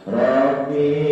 Rabbi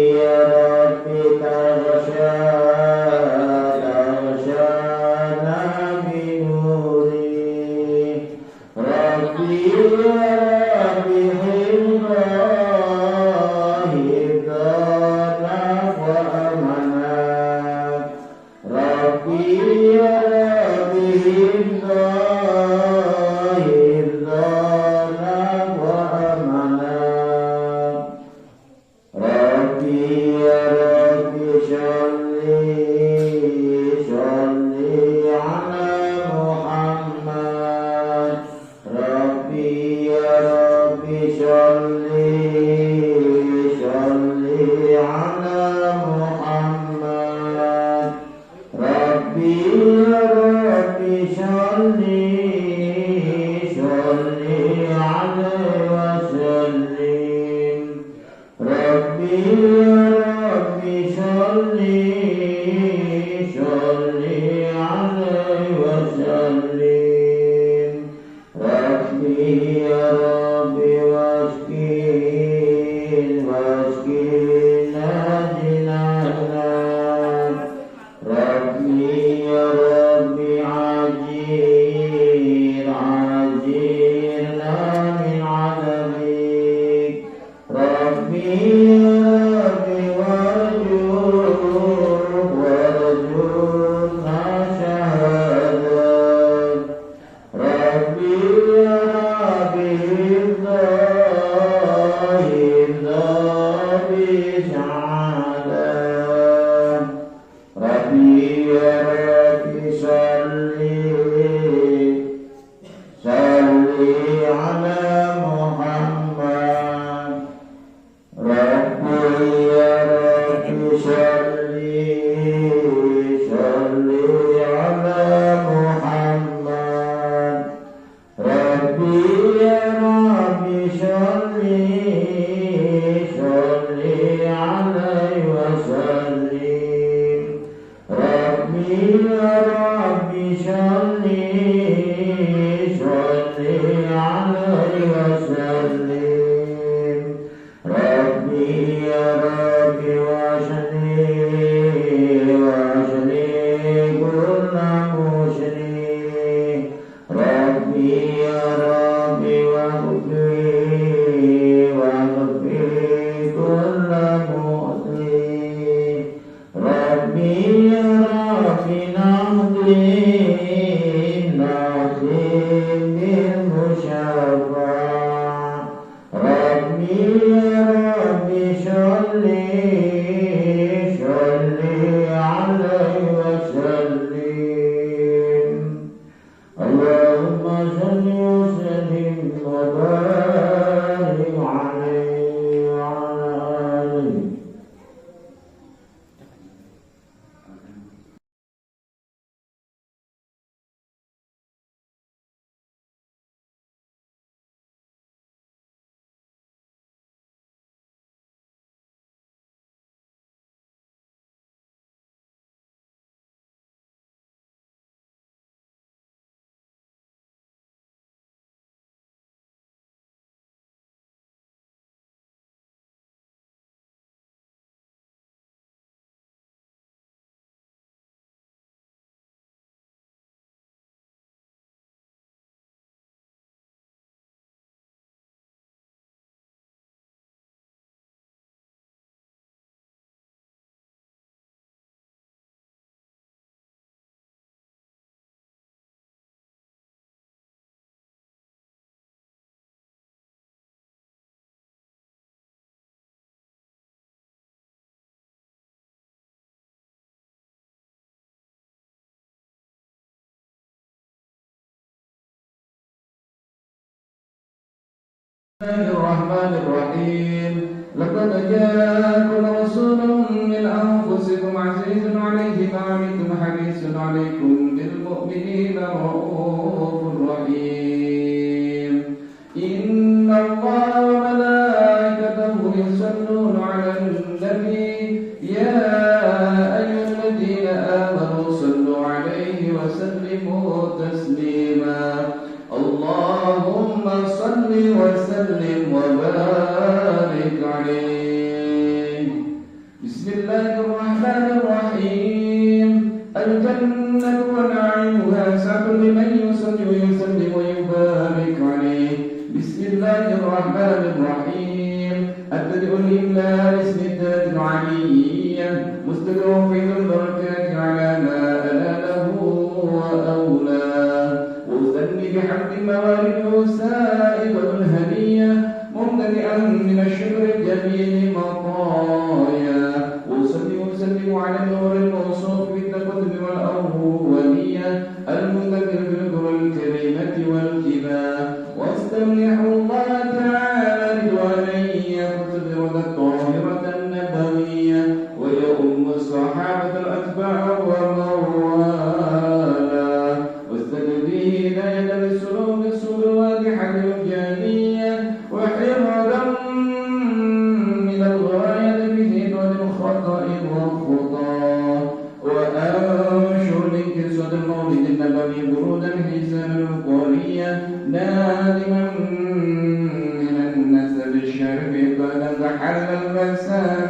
الرحمن الرحيم لقد جاءكم رسول من أنفسكم عزيز عليه ما عنتم حريص عليكم بالمؤمنين رؤوف رحيم إن الله وملائكته يصلون على النبي يا أيها الذين آمنوا صلوا عليه وسلموا تسليما اللهم صل وسلم وبارك عليه بسم الله الرحمن الرحيم الجنة ونعيمها سعد لمن يصلي ويسلم ويبارك عليه بسم الله الرحمن الرحيم أبدأ لله اسم الذات العلية مستدعو في البركات على ما أنا له وأولاه وأثني بحمد موالد سائب الهدية ممتلئا من الشكر الجميل مطايا وأصلي وأسلم على النور الموصوف بالتقدم والأولية المنتظر بالذكر الكريمة والكبار واستمنح الله تعالى رضوانا يقصد الطاهرة النبوية ويؤم الصحابة الأتباع وموالاه واستجدي هداية للسلوك الواضحة الجانية وحفظا من الغاية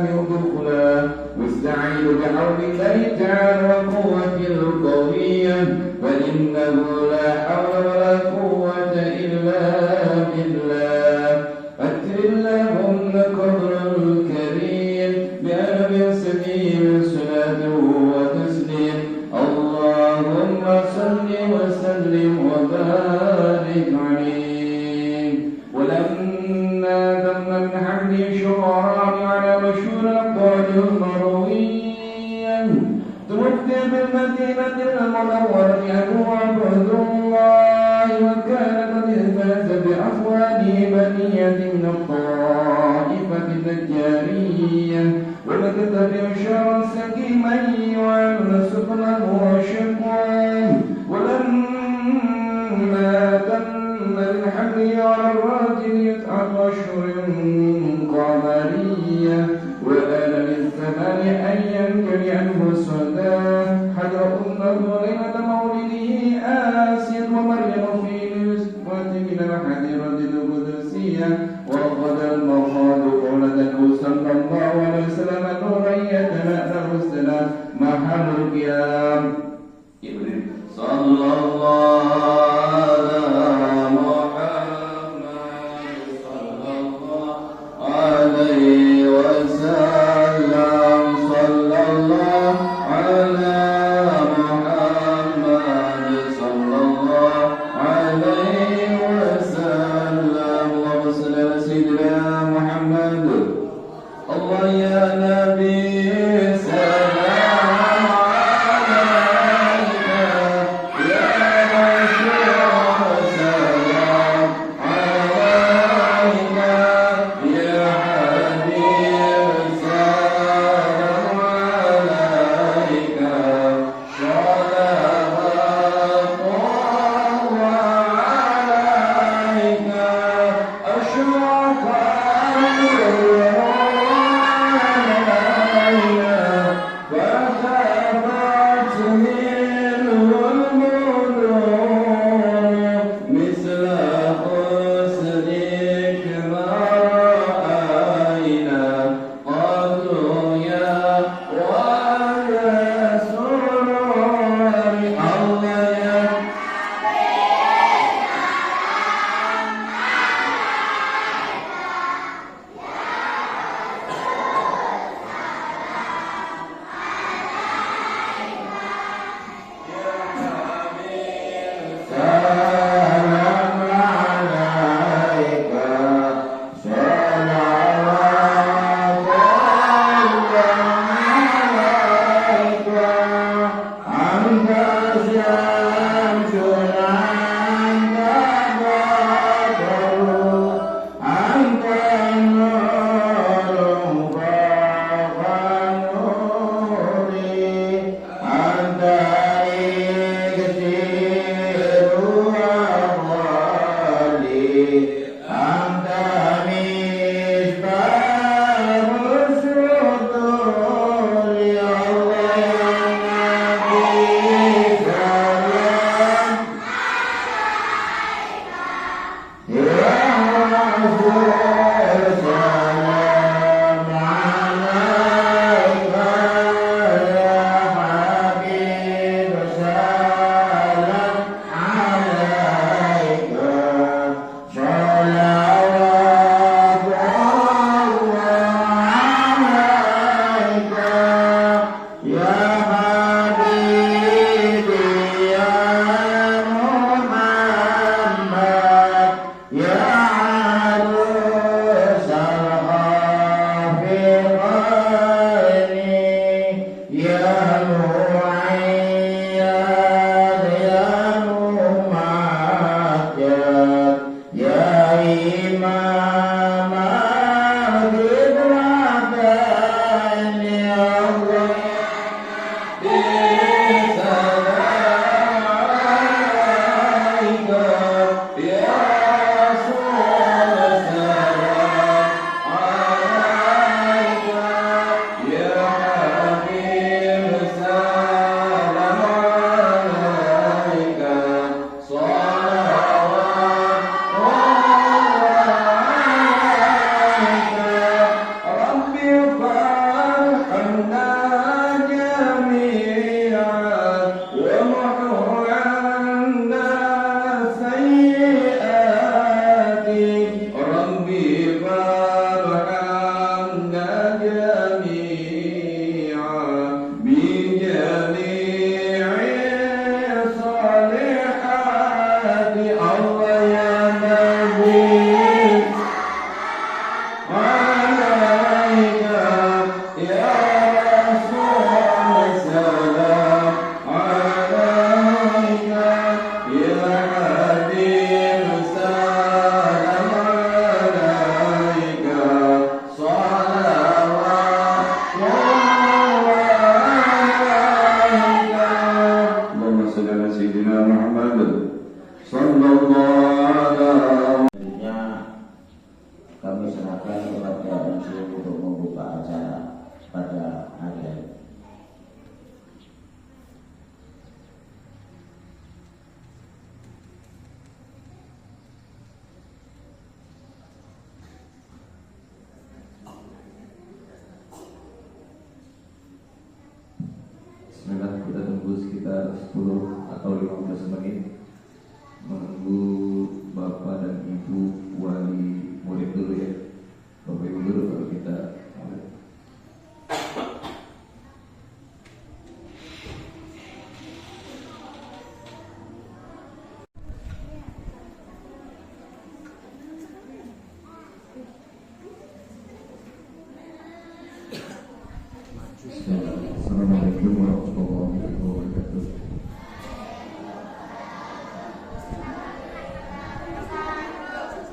الإسلام دخلا واستعيذ بحول الله تعالى وقوته القوية فإنه لا حول ولا قوة إلا بالله. أكثر اللهم قدر الكريم بأنبي سبيل صلاة وتسليم اللهم صل وسلم وبارك عليه. ولما تم من حمد شعراء على مشهور الأقوال المروية توفي بالمدينة المنورة أبو عبد الله وكان قد فاز بأخوانه بنية من الطائفة النجارية ومكث بشرا سكيما يعلن سكنا وشقا. ولما تم الحمل على الراجل 9 أشهر قمرية وآل للزمان أن ينجلي عنه الصدى حضر أمه ليلة مولده آسيا ومريم في نسبة من الحديرة القدسية وغدا المخاض قولة صلى الله عليه وسلم نورا يتنأثر السلام محل القيام صلى الله على محمد صلى الله عليه وسلم صلى الله على محمد صلى الله عليه وسلم. اللهم صل على سيدنا محمد. الله يا نبي سلام عليك يا رسول سلام عليك يا حبيب سلام عليك صلوات الله عليك أشرق النور عليك kita tunggu sekitar 10 atau 15 menit menunggu Bapak dan Ibu wali murid dulu ya. Bapak Ibu dulu baru kita mulai. Assalamualaikum warahmatullahi wabarakatuh.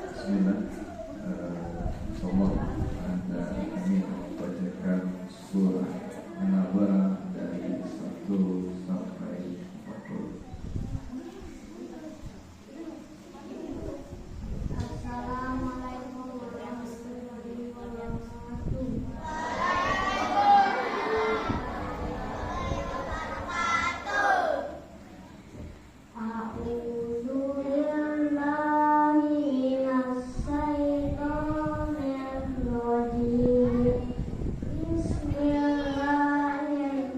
Bismillah. Insyaallah Anda ingin membacakan surah An-Naba dari 1 sampai 40. Assalamualaikum warahmatullahi wabarakatuh. Bismillahirrahmanirrahim.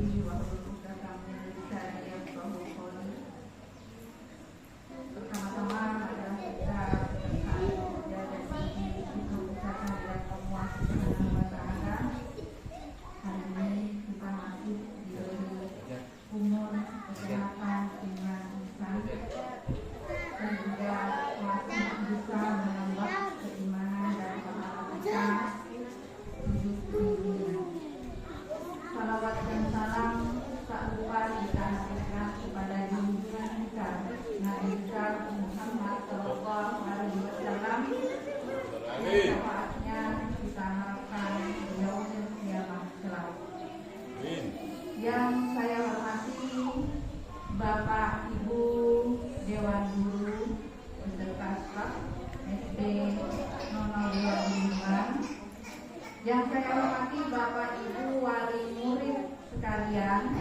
amri wa hlul 'uqdatam min lisani yafqahu qawli. Pertama-tama adalah kita berkali bekerja dan tinggi itu usaha dan Allah Subhanahu wa Ta'ala. Hari ini kita masih diberi umur, kesehatan, iman, lisan, dan juga masih bisa menambah keimanan dan pahala kita hidup di dunia. Salawat dan salam tak lupa kita naikkan kepada junjungan kita Nabi besar Muhammad Sallallahu Alaihi Wasallam. Syafaatnya kita harapkan beliau kiamat kelak. Yang saya hormati Bapak Ibu Dewan Guru beserta staf SD 002 yang saya hormati Bapak Ibu wali murid sekalian,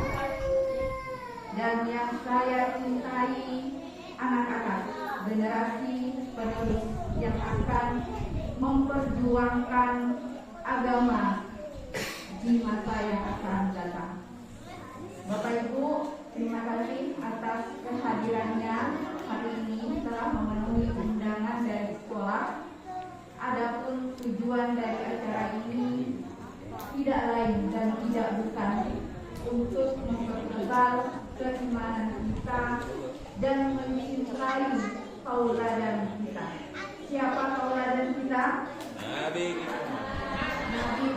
dan yang saya cintai anak-anak generasi penerus yang akan memperjuangkan agama di masa yang akan datang. Bapak Ibu, terima kasih atas kehadirannya hari ini telah memenuhi undangan dari sekolah. Adapun tujuan dari acara ini tidak lain dan tidak bukan untuk mempertebal keimanan kita dan mencintai tauladan kita. Siapa tauladan kita? Nabi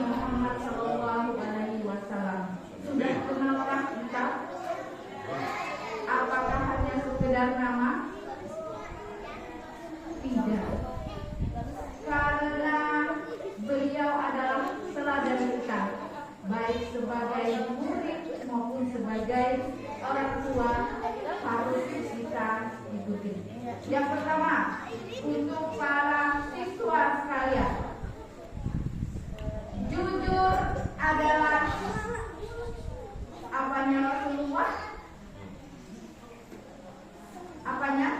Muhammad Sallallahu Alaihi Wasallam. Sudah kenalkah kita? Apakah hanya sekedar nama? Tidak. Karena beliau adalah teladan kita, baik sebagai murid maupun sebagai orang tua, harus kita ikuti. Yang pertama, untuk para siswa sekalian, jujur adalah apanya Rasulullah? Apanya?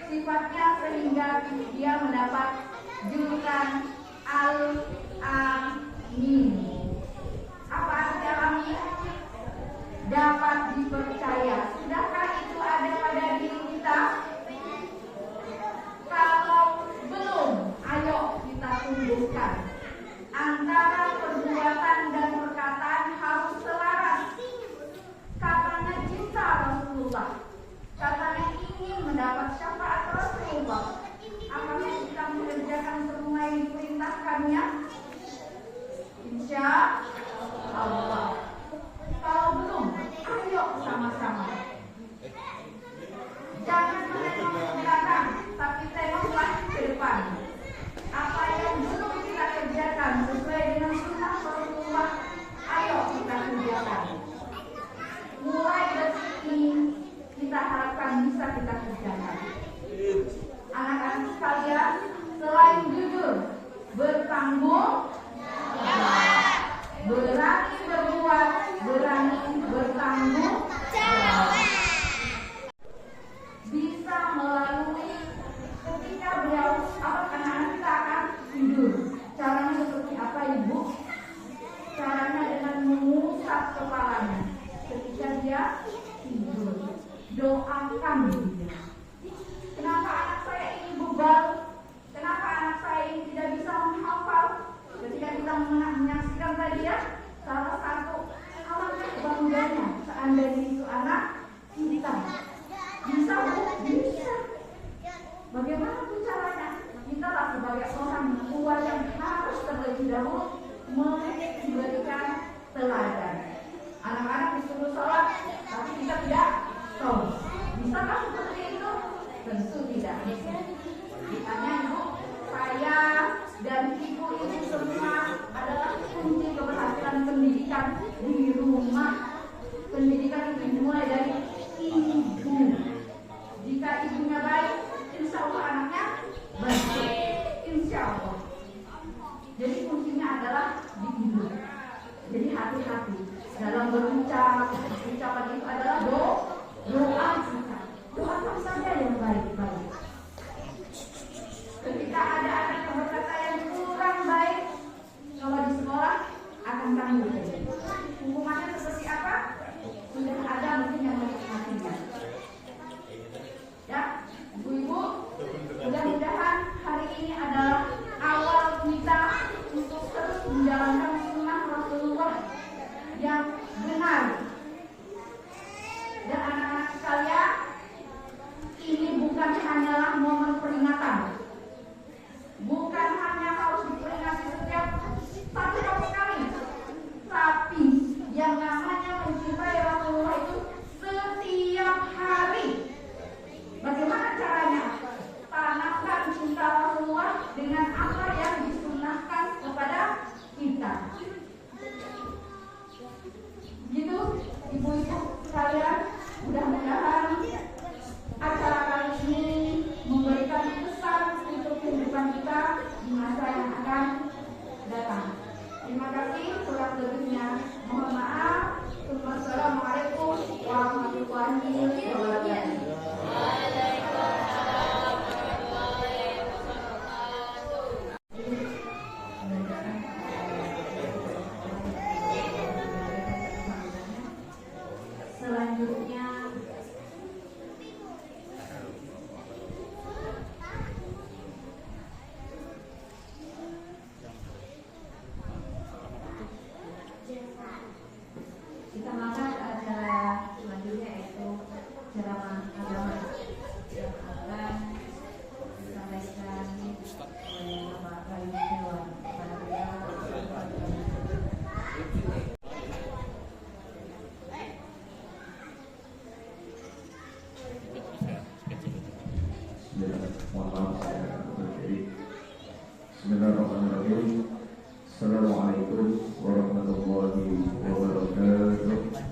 Sifatnya sehingga dia mendapat julukan Al-Amin. Apa arti Al-Amin? Dapat dipercaya. Sudahkah itu ada pada diri kita? Kalau belum, ayo kita tumbuhkan. Antara perbuatan dan perkataan harus selaras. Katanya cinta Rasulullah, katanya ingin mendapat syafaat Rasulullah. Apakah kita mengerjakan semua yang diperintahkannya? Insya Allah. Kalau belum, ayo sama-sama. Jangan menengok ke belakang, tapi tengoklah ke depan. Apa yang belum kita kerjakan sesuai dengan sunnah Rasulullah, ayo kita kerjakan. Mulai detik ini kita harapkan bisa kita kerjakan. Anak-anak sekalian, selain jujur, bertanggung jawab, berani berbuat, berani bertanggung jawab. Bisa melalui ketika beliau anak-anak kita akan tidur. Caranya seperti apa, Ibu? Caranya dengan mengusap kepalanya ketika dia tidur. Doakan dia. Kenapa anak saya ini bebal? Kenapa anak saya ini tidak bisa menghafal? Ketika kita menyaksikan tadi ya, salah satu alangkah bangganya seandainya itu anak kita. Bisa, Bu? Bisa. Bagaimana pun caranya? Kita lah sebagai orang tua yang harus terlebih dahulu memberikan teladan. Anak-anak disuruh sholat, tapi kita tidak sholat. Bisakah seperti itu? Tentu tidak bisa. Makanya Ibu, saya dan Ibu ini semua adalah kunci keberhasilan pendidikan di rumah. Pendidikan itu dimulai dari ibu. Jika ibunya baik, insya Allah anaknya baik. Insya Allah. Jadi kuncinya adalah di ibu. Jadi hati-hati dalam berucap. Ucapan itu adalah doa kita. Doakan saja yang baik-baik. Ketika ada anak yang berkata yang kurang baik, kalau di sekolah kasih, kurang lebihnya mohon maaf. Wassalamualaikum warahmatullahi wabarakatuh. Selanjutnya kita makan acara selanjutnya yaitu ceramah agama yang akan disampaikan oleh Bapak Bayu Dewan kepada beliau. Mohon maaf saya berdiri. Bismillahirrahmanirrahim. Assalamualaikum warahmatullahi wabarakatuh.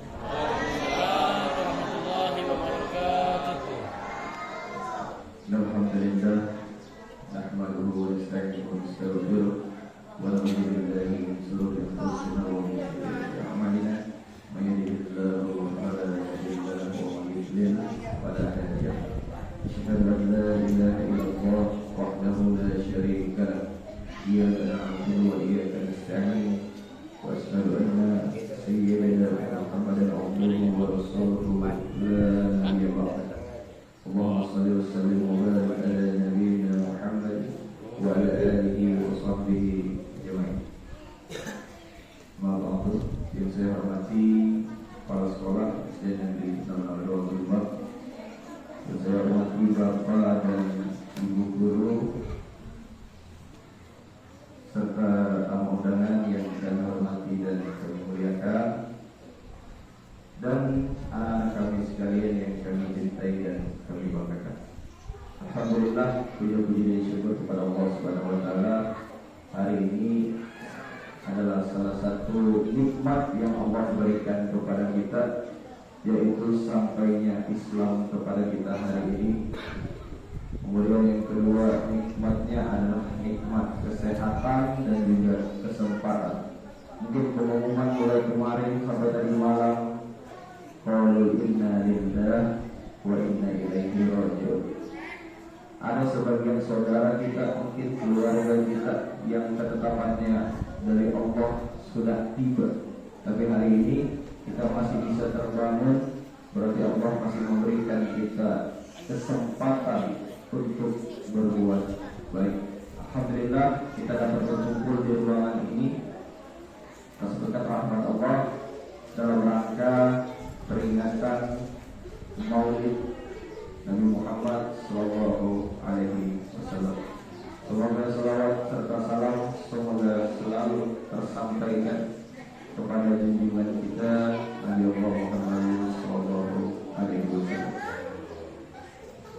Alhamdulillah, nahmaduhu wa nasta'inuhu wa nastaghfiruh wa na'udzu billahi min shururi anfusina wa min sayyiati a'malina. May yahdihillahu fala mudilla lahu wa may yudlil fala hadiya lahu. Asyhadu an la ilaha illallah wahdahu la syarika lahu. Iyyaka na'budu wa iyyaka nasta'in. Wa asyhadu anna sayyidina Muhammadan abduhu wa rasuluhu la nabiyya ba'dahu. Allahumma shalli wa sallim wa barik ala nabiyyina Muhammad wa ala alihi wa sahbihi ajma'in. Ma'al yang saya hormati para sekolah SD Negeri 602 yang saya hormati Bapak dan Ibu Guru serta tamu undangan yang kami hormati dan kami muliakan, dan anak-anak kami sekalian yang kami cintai dan kami banggakan. Alhamdulillah, puji-puji dan syukur kepada Allah Subhanahu wa taala. Hari ini adalah salah satu nikmat yang Allah berikan kepada kita, yaitu sampainya Islam kepada kita hari ini. Kemudian yang kedua, nikmatnya adalah nikmat kesehatan dan juga kesempatan. Mungkin pengumuman mulai kemarin sampai tadi malam, qalu inna lillahi wa inna ilaihi raji'un. Ada sebagian saudara kita, mungkin keluarga kita yang ketetapannya dari Allah sudah tiba, tapi hari ini kita masih bisa terbangun, berarti Allah masih memberikan kita kesempatan untuk berbuat baik. Alhamdulillah, kita dapat berkumpul di ruangan ini atas berkat rahmat Allah dalam rangka peringatan Maulid Nabi Muhammad Sallallahu Alaihi Wasallam. Semoga salawat serta salam semoga selalu tersampaikan kepada junjungan kita Nabi Muhammad Sallallahu Alaihi Wasallam.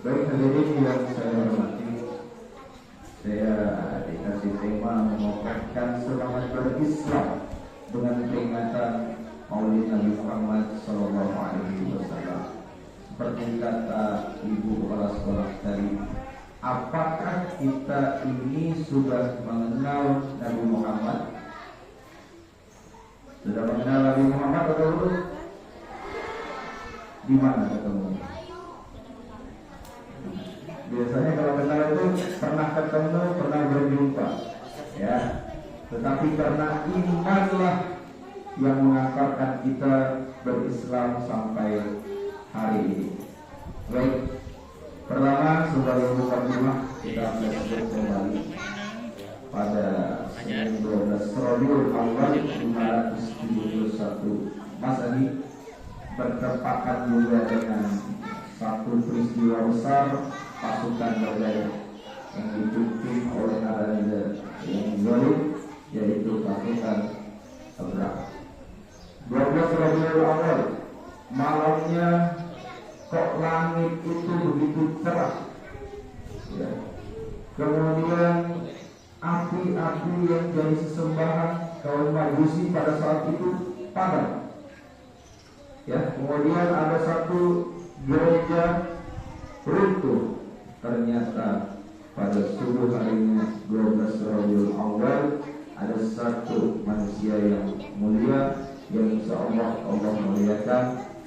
Baik hadirin yang saya hormati, saya dikasih tema mengokohkan semangat berislam dengan peringatan Maulid Nabi Muhammad Sallallahu Alaihi Wasallam. Seperti kata Ibu Kepala Sekolah tadi, apakah kita ini sudah mengenal Nabi Muhammad? Sudah mengenal Nabi Muhammad atau belum? Di mana ketemu? Biasanya kalau kenal itu pernah ketemu, pernah berjumpa, ya. Tetapi karena imanlah yang mengantarkan kita berislam sampai hari ini. Baik, pertama sebagai mukadimah kita flashback kembali pada 12 Rabiul Awal 571 Masehi, bertepatan juga dengan satu peristiwa besar pasukan Badar yang dipimpin oleh Raja yang zalim, yaitu pasukan Abraha. 12 Rabiul Awal, malamnya kok langit itu begitu cerah, ya. Kemudian api-api yang jadi sesembahan kaum Majusi pada saat itu padam, ya. Kemudian ada satu gereja runtuh. Ternyata pada subuh harinya 12 Rabiul Awal ada satu manusia yang mulia yang insya Allah muliakan,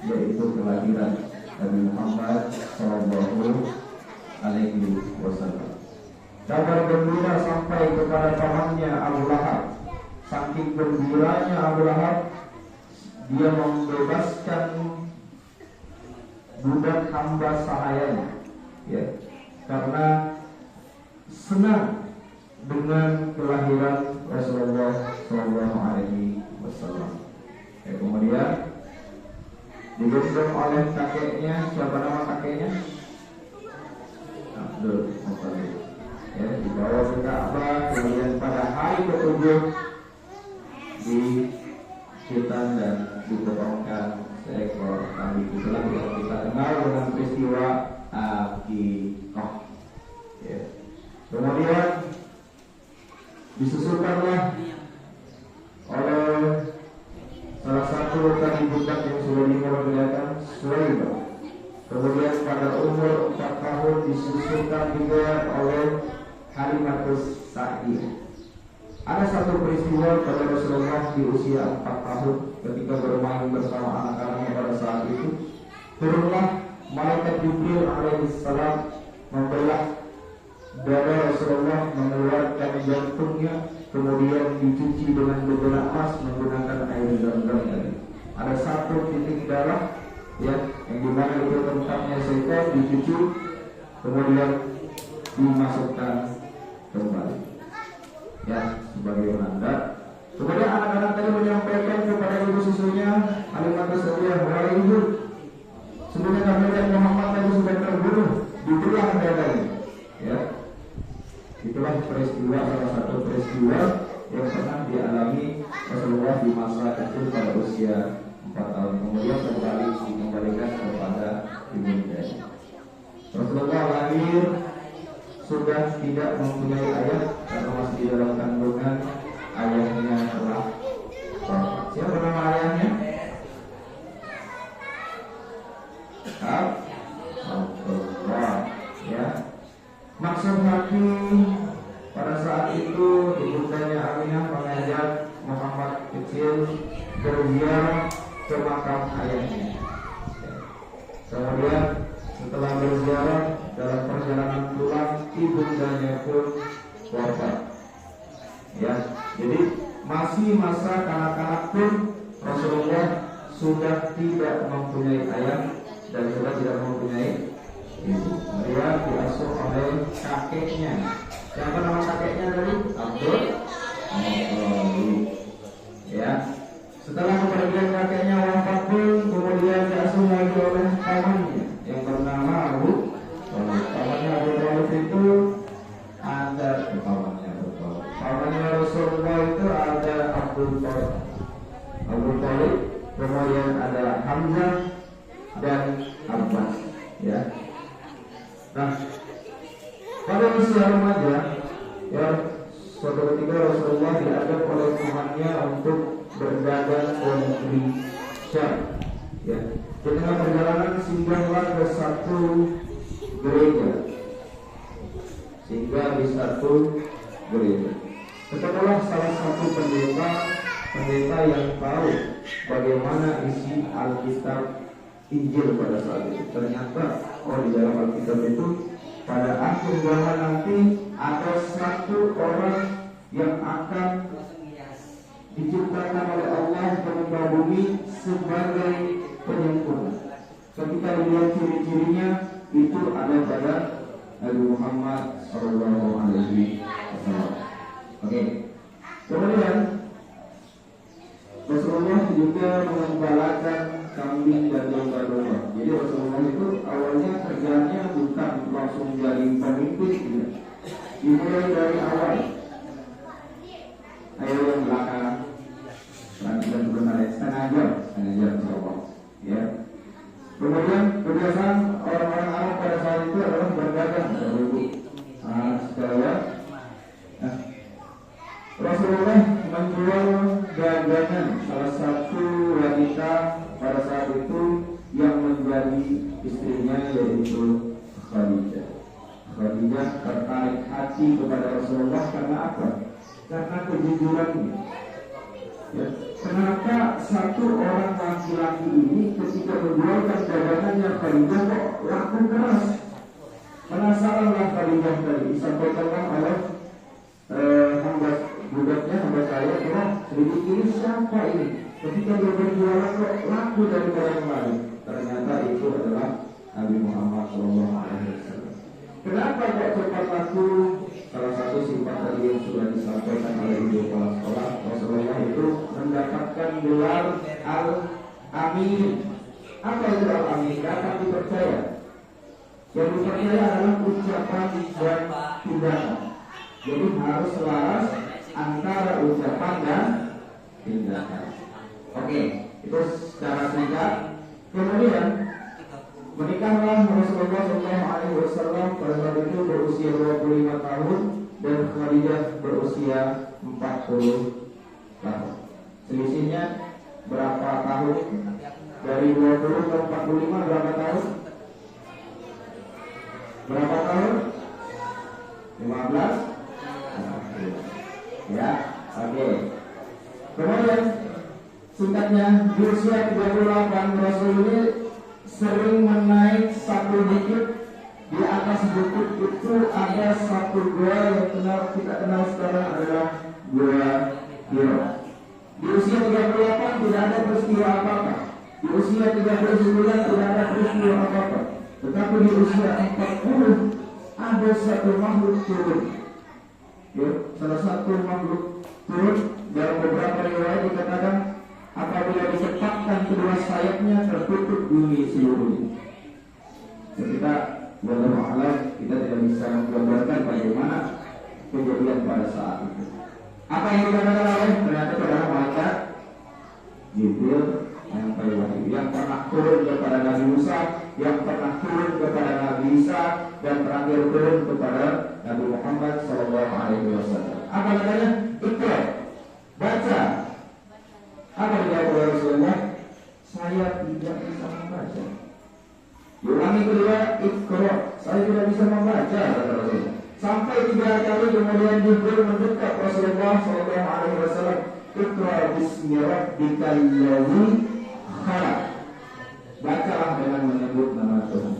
yaitu kelahiran Nabi Muhammad Sallallahu Alaihi Wasallam. Kabar gembira sampai kepada pamannya Abu Lahab. Saking gembiranya Abu Lahab, dia membebaskan budak hamba sahayanya, ya, karena senang dengan kelahiran Rasulullah Sallallahu Alaihi Wasallam. Kemudian digendong oleh kakeknya. Siapa nama kakeknya? Abdul Muthalib. Ya, dibawa ke Ka'bah. Kemudian pada hari ke-7 dihitan dan dipotongkan seekor kambing. Itulah yang kita kenal dengan peristiwa Aqiqah. Ya. Kemudian disusulkanlah oleh salah satu tadi budak yang sudah dimerdekakan, Sulaimah. Kemudian pada umur 4 tahun disusulkan juga oleh Halimatus Sa'diyah. Ada satu peristiwa pada Rasulullah di usia 4 tahun ketika bermain bersama anak-anaknya pada saat itu, turunlah malaikat Jibril alaihissalam membelah dada Rasulullah, mengeluarkan jantungnya, kemudian dicuci dengan beberapa emas menggunakan air zam-zam tadi. Ada satu titik darah, ya, yang dimana itu tempatnya seekor, dicuci, kemudian dimasukkan kembali, ya, sebagai penanda. Kemudian anak-anak tadi menyampaikan kepada ibu susunya, Halimatus Sa'diyah, wahai ibu, sebenarnya kami dan Muhammad tadi sudah terbunuh di tulang dadanya, ya. Itulah peristiwa, salah satu peristiwa yang pernah dialami Rasulullah di masa itu pada usia 4 tahun. Kemudian dikembalikan kepada ibundanya. Rasulullah lahir sudah tidak mempunyai ayah karena masih di dalam kandungan. Ayahnya telah wafat. Siapa nama ayahnya? Abdullah, ya. Maksud hati pada saat itu ibundanya Aminah mengajak Muhammad kecil berziarah ke makam ayahnya. Kemudian setelah berziarah, dalam perjalanan pulang ibundanya pun wafat. Ya, jadi masih masa kanak-kanak pun Rasulullah sudah tidak mempunyai ayah dan sudah tidak mempunyai ibu. Dia diasuh oleh kakeknya. Siapa nama kakeknya tadi? Abdul Muthalib. Ya. Setelah kepergian kakeknya wafat pun, kemudian diasuh lagi oleh pamannya yang bernama Abu Thalib. Pamannya Abu Thalib itu ada pamannya Rasulullah itu ada Abdul Thalib. Abu Thalib, kemudian ada Hamzah dan Abbas. Ya. Nah, pada usia remaja, ya, suatu ketika Rasulullah diajak oleh Tuhannya untuk berdagang ke negeri Syam. Ya, di tengah perjalanan singgahlah ke satu gereja. Singgah di satu gereja. Ketemulah salah satu pendeta yang tahu bagaimana isi Alkitab Injil pada saat itu. Ternyata di dalam Alkitab itu pada akhir zaman nanti ada satu orang yang akan diciptakan oleh Allah ke muka bumi sebagai penyempurna. Ketika dilihat ciri-cirinya, itu ada pada Nabi Muhammad Sallallahu Alaihi Wasallam. Oke. Kemudian Rasulullah juga mengembalakan kambing dan domba-domba. Jadi Rasulullah itu awalnya kerjanya bukan langsung jadi pemimpin, tidak. Dimulai dari awal. Ayo yang belakang. Nanti kita benar setengah jam insyaallah. Ya. Kemudian kebiasaan orang-orang Arab pada saat itu adalah berdagang, Ibu. Sekalian. Rasulullah menjual dagangan salah satu wanita pada saat itu yang menjadi istrinya, yaitu Khadijah. Khadijah tertarik hati kepada Rasulullah karena apa? karena kejujurannya. Ya. Kenapa satu orang laki-laki ini ketika menjualkan dagangannya Khadijah kok laku keras? Penasaranlah Khadijah tadi, disampaikan oleh hamba budaknya, hamba saya, sedikit ini siapa ini? Ketika dia berjualan kok laku daripada yang lain. Ternyata itu adalah Nabi Muhammad SAW. Kenapa kok cepat laku? Salah satu sifat tadi yang sudah disampaikan oleh ibu kepala sekolah, Rasulullah itu mendapatkan gelar Al-Amin. Apa itu Al-Amin? Dapat dipercaya. Yang dipercaya adalah ucapan dan tindakan. Jadi harus selaras antara ucapan dan tindakan. Oke, itu secara singkat. Kemudian menikahlah Rasulullah SAW pada saat itu berusia 25 tahun dan Khadijah berusia 40 tahun. Selisihnya berapa tahun? Dari 20 ke 45 berapa tahun? Berapa tahun? 15? Ya, oke. Kemudian singkatnya di usia 38 Rasul ini sering menaik satu bukit. Di atas bukit itu ada satu gua yang kita kenal sekarang adalah Gua Hiro. Di usia 38 tidak ada peristiwa apa-apa. Di usia 39 tidak ada peristiwa apa-apa. Tetapi di usia 40 ada satu makhluk turun. Ya, salah satu makhluk turun. Dalam beberapa riwayat dikatakan apabila dicepatkan kedua sayapnya tertutup bumi seluruhnya. Kita wallahu a'lam, kita tidak bisa menggambarkan bagaimana kejadian pada saat itu. Apa yang dikatakan oleh ternyata adalah malaikat Jibril yang wahyu yang pernah turun kepada Nabi Musa, yang pernah turun kepada Nabi Isa, dan terakhir turun kepada Nabi Muhammad SAW. Apa katanya? Iqra, baca. Apa dijawab oleh Rasulullah? Saya tidak bisa membaca. Diulangi kedua, Iqra, saya tidak bisa membaca, kata Rasulullah. Sampai 3 kali kemudian Jibril mendekat Rasulullah SAW. Iqra bismi rabbikal ladzi khalaq. Bacalah dengan menyebut nama Tuhan.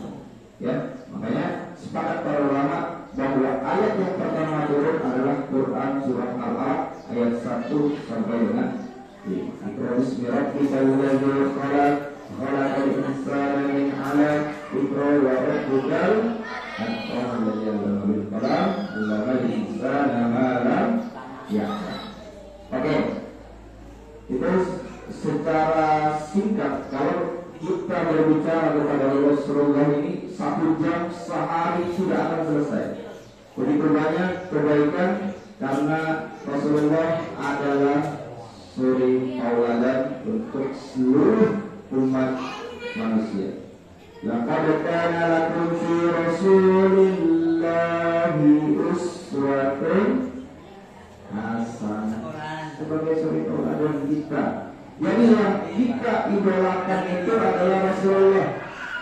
Ya, makanya sepakat para ulama bahwa ayat yang pertama turun adalah Quran surah Al-Alaq ayat 1 sampai dengan 5. Iqra bismi rabbikal ladzi khalaq, khalaqal insana min 'alaq, Iqra wa rabbukal akram alladzi 'allama bil qalam, 'allamal insana ma lam ya'lam. Oke. Itu secara singkat. Kalau kita berbicara kepada Rasulullah ini 1 jam sehari sudah akan selesai. Begitu banyak kebaikan karena Rasulullah adalah suri tauladan untuk seluruh umat manusia. Laqad kana lakum fi Rasulillahi uswatun hasanah. Sebagai suri tauladan kita. Jadi yang kita idolakan itu adalah Rasulullah.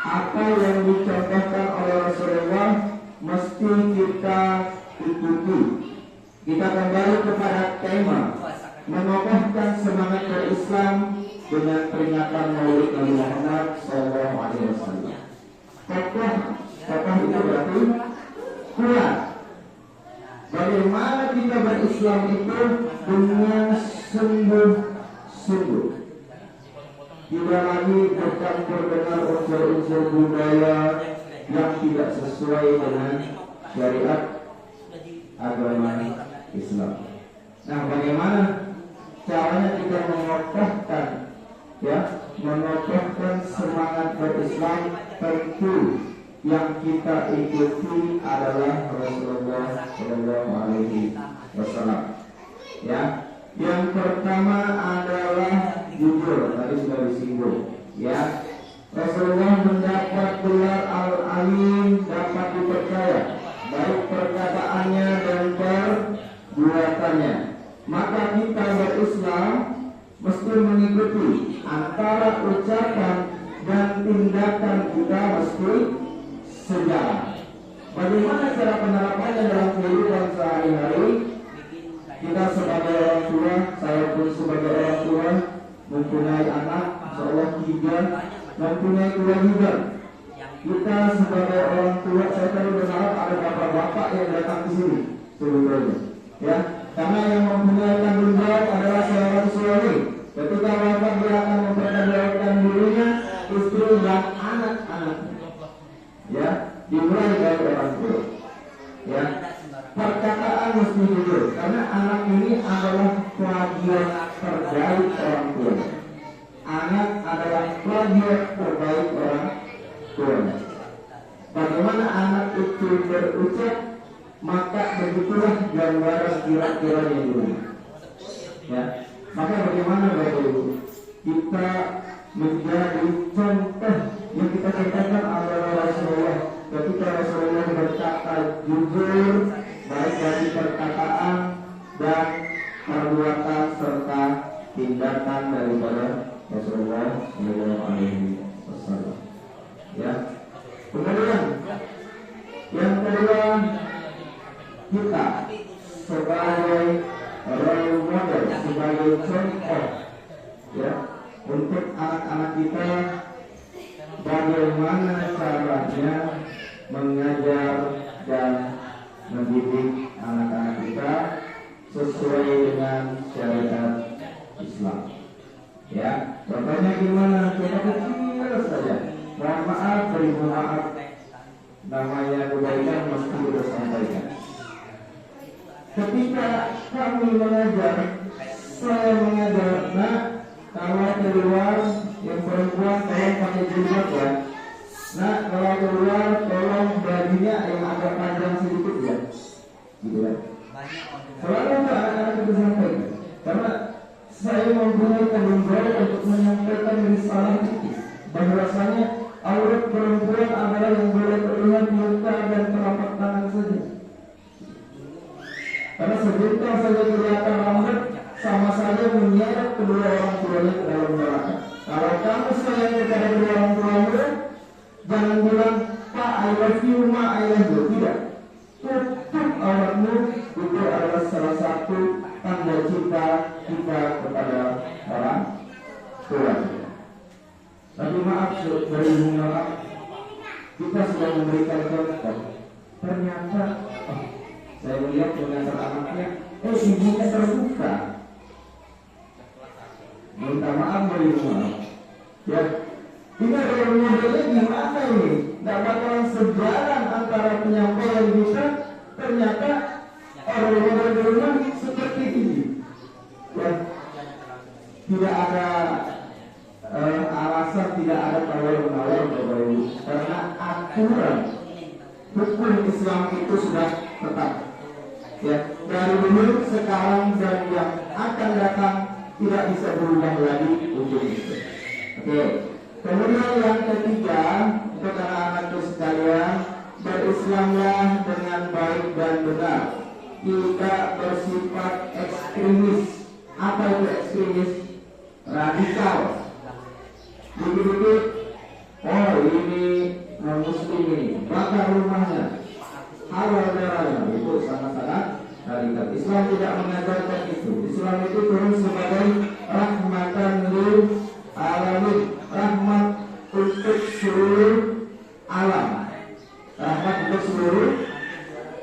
Apa yang dicontohkan oleh Rasulullah mesti kita ikuti. Kita kembali kepada tema mengokohkan semangat berislam dengan peringatan Maulid Nabi Muhammad SAW. Tokoh itu berarti kuat. Bagaimana kita berislam itu dengan sungguh-sungguh. Tidak lagi bercampur dengan unsur-unsur budaya yang tidak sesuai dengan syariat agama Islam. Nah, bagaimana caranya kita mengokohkan semangat berislam? Tentu yang kita ikuti adalah Rasulullah SAW. Ya, yang pertama adalah jujur, tadi sudah disinggung. Ya, Rasulullah mendapat gelar Al-Amin, dapat dipercaya, baik perkataannya dan perbuatannya. Maka kita berislam mesti mengikuti antara ucapan dan tindakan kita mesti sejalan. Bagaimana cara penerapannya dalam kehidupan sehari-hari? kita sebagai orang tua, saya pun sebagai orang tua mempunyai anak, insyaallah 3, mempunyai kewajiban. Kita sebagai orang tua, saya tadi berharap ada bapak-bapak yang datang ke sini sebetulnya, ya, karena yang mempunyai tanggung jawab adalah seorang suami. Ketika bapak dia akan mempertanggungjawabkan dirinya, istri dan anak-anaknya, ya, dimulai dari orang tua, ya. Perkataan mesti jujur, karena anak ini adalah plagiat terbaik orang tua. Anak adalah plagiat terbaik orang tua. Bagaimana anak itu berucap, maka begitulah gambaran kira-kira yang dulu. Ya, maka bagaimana Bapak Ibu kita menjadi contoh yang kita katakan adalah Rasulullah. Ketika Rasulullah berkata jujur, baik dari perkataan dan perbuatan serta tindakan daripada Rasulullah SAW. Ya. Kemudian yang kedua, kita sebagai role model, sebagai contoh, ya, untuk anak-anak kita, bagaimana caranya mengajar dan mendidik anak-anak kita sesuai dengan syariat Islam. Ya, contohnya gimana? Kita kecil saja. Mohon maaf, beribu maaf. Namanya kebaikan mesti kita sampaikan. Ketika kami mengajar, saya mengajar, nah, kalau keluar yang perempuan tolong pakai jilbab ya. Nah, kalau keluar tolong bajunya yang agak panjang sedikit ya. Gitu kan. Selalu anak-anak itu sampaikan. Karena saya mempunyai tanggung jawab untuk menyampaikan risalah ini, bahwasanya aurat perempuan adalah yang boleh terlihat muka dan telapak tangan saja. Karena sebentar saja kelihatan rambut, sama saja menyeret kedua orang tuanya ke dalam neraka. Kalau kamu sayang kepada kedua orang tuamu, jangan bilang Pak I love you, Ma I love you. Tidak. Tutup auratmu, itu adalah salah satu tanda cinta kita kepada orang tua. Tapi maaf, maaf, kita sudah memberikan contoh. Ternyata saya melihat mengantar anaknya, ibunya terbuka. Minta maaf, maaf. Ya, ini adalah modelnya gimana ini? Tidak bakalan sejalan antara penyampaian kita. Ternyata orang-orang di rumah seperti ini. Ya, tidak ada alasan, tidak ada tawar-menawar Bapak Ibu, karena aturan hukum Islam itu sudah tetap. Ya, dari dulu, sekarang dan yang akan datang tidak bisa berubah lagi untuk itu. Oke. Kemudian yang ketiga, untuk anak-anakku sekalian, berislamlah dengan baik dan benar, tidak bersifat ekstremis. Apa itu ekstremis? Radikal. Dikit-dikit, oh ini muslim ini, bakar rumahnya, halal darahnya, itu sangat-sangat radikal. Islam tidak mengajarkan itu. Islam itu turun sebagai rahmatan lil alamin, rahmat untuk seluruh alam, rahmat untuk seluruh